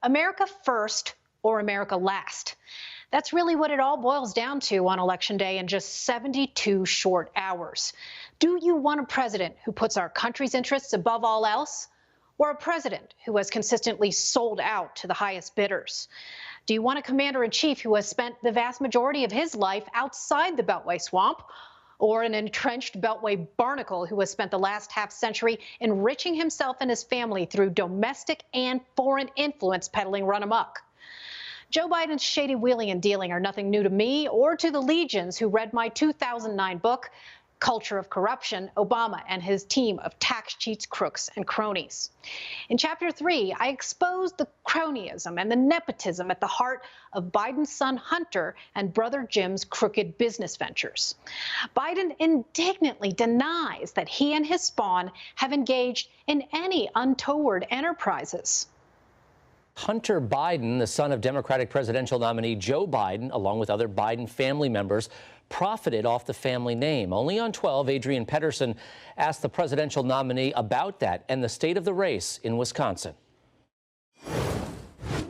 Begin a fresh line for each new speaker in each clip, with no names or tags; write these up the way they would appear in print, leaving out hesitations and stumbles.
America first or America last? That's really what it all boils down to on Election Day in just 72 short hours. Do you want a president who puts our country's interests above all else? Or a president who has consistently sold out to the highest bidders? Do you want a commander-in-chief who has spent the vast majority of his life outside the Beltway swamp? Or an entrenched Beltway barnacle who has spent the last half-century enriching himself and his family through domestic and foreign influence peddling run amok? Joe Biden's shady wheeling and dealing are nothing new to me or to the legions who read my 2009 book, Culture of Corruption, Obama and His Team of Tax Cheats, Crooks, and Cronies. In Chapter 3, I exposed the cronyism and the nepotism at the heart of Biden's son Hunter and brother Jim's crooked business ventures. Biden indignantly denies that he and his spawn have engaged in any untoward enterprises.
Hunter Biden, the son of Democratic presidential nominee Joe Biden, along with other Biden family members, profited off the family name. Only on 12, Adrian Pedersen asked the presidential nominee about that and the state of the race in Wisconsin.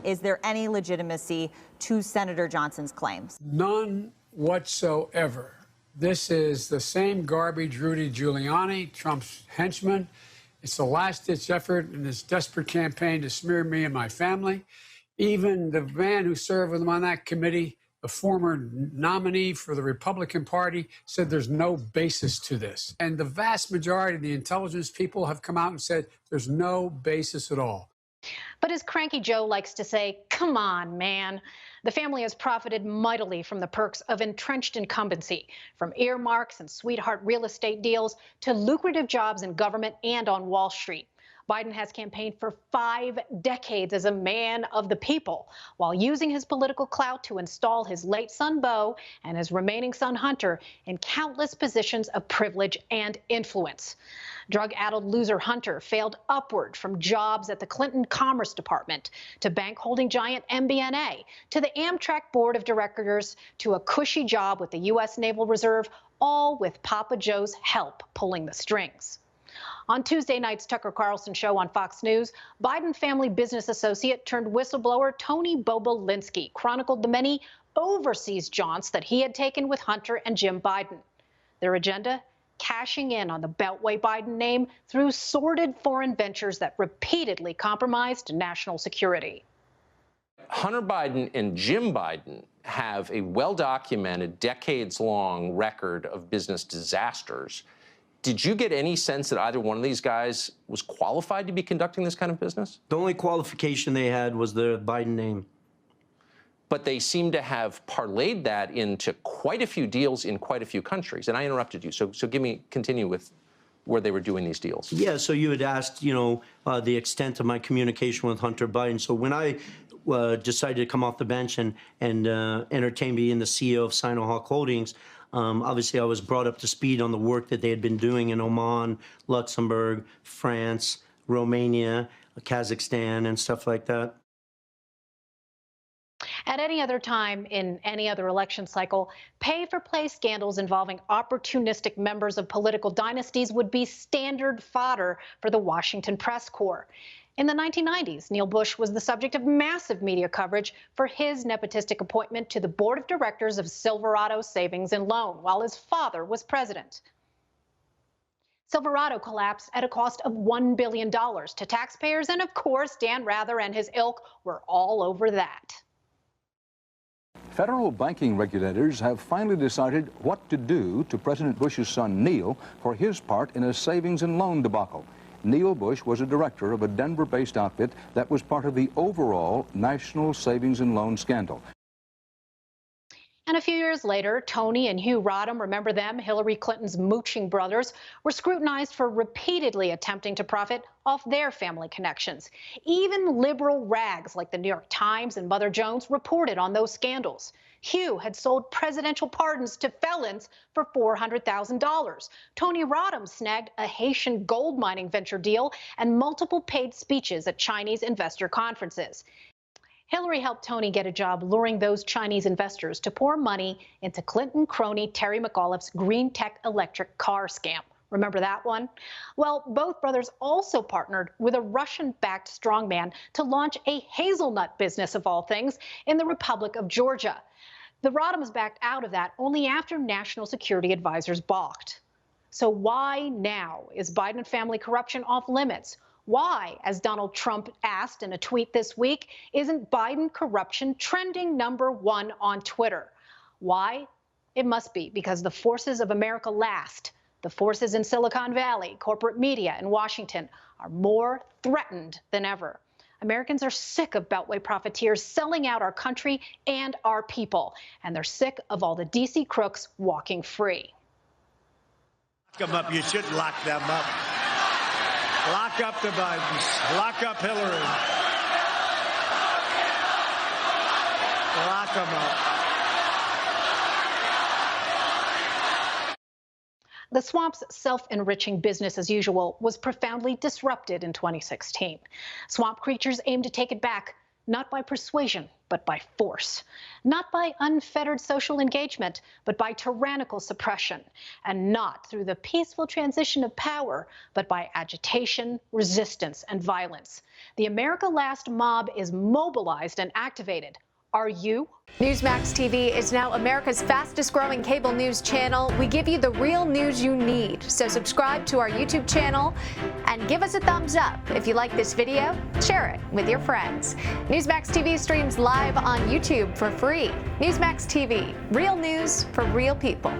Is there any legitimacy to Senator Johnson's claims?
None whatsoever. This is the same garbage Rudy Giuliani, Trump's henchman. It's the last-ditch effort in this desperate campaign to smear me and my family. Even the man who served with him on that committee, the former nominee for the Republican Party, said there's no basis to this. And the vast majority of the intelligence people have come out and said there's no basis at all.
But as Cranky Joe likes to say, come on, man. The family has profited mightily from the perks of entrenched incumbency, from earmarks and sweetheart real estate deals to lucrative jobs in government and on Wall Street. Biden has campaigned for 5 decades as a man of the people, while using his political clout to install his late son Beau and his remaining son Hunter in countless positions of privilege and influence. Drug-addled loser Hunter failed upward from jobs at the Clinton Commerce Department to bank-holding giant MBNA, to the Amtrak Board of Directors, to a cushy job with the U.S. Naval Reserve, all with Papa Joe's help pulling the strings. On Tuesday night's Tucker Carlson show on Fox News, Biden family business associate turned whistleblower Tony Bobulinski chronicled the many overseas jaunts that he had taken with Hunter and Jim Biden. Their agenda? Cashing in on the Beltway Biden name through sordid foreign ventures that repeatedly compromised national security.
Hunter Biden and Jim Biden have a well-documented, decades-long record of business disasters. Did you get any sense that either one of these guys was qualified to be conducting this kind of business?
The only qualification they had was the Biden name.
But they seem to have parlayed that into quite a few deals in quite a few countries. And I interrupted you, so continue with where they were doing these deals.
Yeah, so you had asked, the extent of my communication with Hunter Biden. So when I decided to come off the bench and entertain being the CEO of Sinohawk Holdings, obviously, I was brought up to speed on the work that they had been doing in Oman, Luxembourg, France, Romania, Kazakhstan, and stuff like that.
At any other time in any other election cycle, pay-for-play scandals involving opportunistic members of political dynasties would be standard fodder for the Washington press corps. In the 1990s, Neil Bush was the subject of massive media coverage for his nepotistic appointment to the board of directors of Silverado Savings and Loan while his father was president. Silverado collapsed at a cost of $1 billion to taxpayers, and of course, Dan Rather and his ilk were all over that.
Federal banking regulators have finally decided what to do to President Bush's son Neil for his part in a savings and loan debacle. Neil Bush was a director of a Denver-based outfit that was part of the overall national savings and loan scandal.
And a few years later, Tony and Hugh Rodham, remember them, Hillary Clinton's mooching brothers, were scrutinized for repeatedly attempting to profit off their family connections. Even liberal rags like the New York Times and Mother Jones reported on those scandals. Hugh had sold presidential pardons to felons for $400,000. Tony Rodham snagged a Haitian gold mining venture deal and multiple paid speeches at Chinese investor conferences. Hillary helped Tony get a job luring those Chinese investors to pour money into Clinton crony Terry McAuliffe's green tech electric car scam. Remember that one? Well, both brothers also partnered with a Russian-backed strongman to launch a hazelnut business, of all things, in the Republic of Georgia. The Rodhams backed out of that only after national security advisors balked. So why now is Biden family corruption off limits? Why, as Donald Trump asked in a tweet this week, isn't Biden corruption trending #1 on Twitter? Why? It must be because the forces of America last. The forces in Silicon Valley, corporate media, and Washington are more threatened than ever. Americans are sick of Beltway profiteers selling out our country and our people, and they're sick of all the D.C. crooks walking free.
Lock them up. You should lock them up. Lock up the Bidens. Lock up Hillary. Lock them up.
The swamp's self-enriching business as usual was profoundly disrupted in 2016. Swamp creatures aim to take it back, not by persuasion, but by force. Not by unfettered social engagement, but by tyrannical suppression. And not through the peaceful transition of power, but by agitation, resistance, and violence. The America Last mob is mobilized and activated. Are you?
Newsmax TV is now America's fastest growing cable news channel. We give you the real news you need. So subscribe to our YouTube channel and give us a thumbs up. If you like this video, share it with your friends. Newsmax TV streams live on YouTube for free. Newsmax TV, real news for real people.